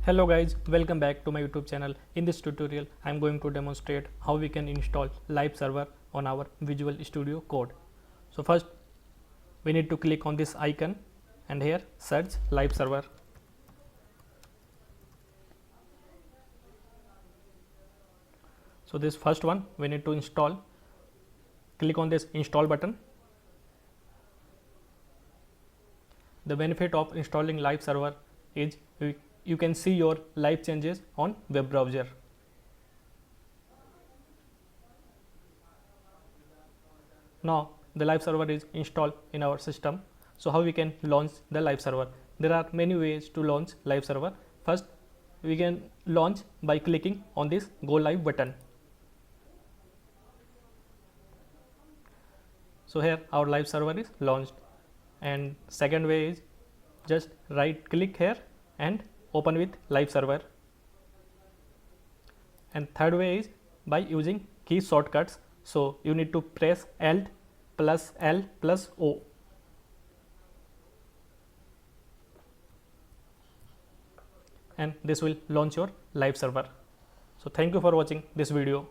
Hello guys, welcome back to my YouTube channel. In this tutorial, I am going to demonstrate how we can install liveserver on our Visual Studio Code. So first, we need to click on this icon and here search liveserver. So this first one we need to install. Click on this install button. The benefit of installing liveserver is you can see your live changes on web browser. Now the liveserver is installed in our system. So how we can launch the liveserver? There are many ways to launch liveserver. First, we can launch by clicking on this go live button. So here our liveserver is launched. And second way is just right click here and open with liveserver. And third way is by using key shortcuts. So you need to press Alt plus L plus O. And this will launch your liveserver. So thank you for watching this video.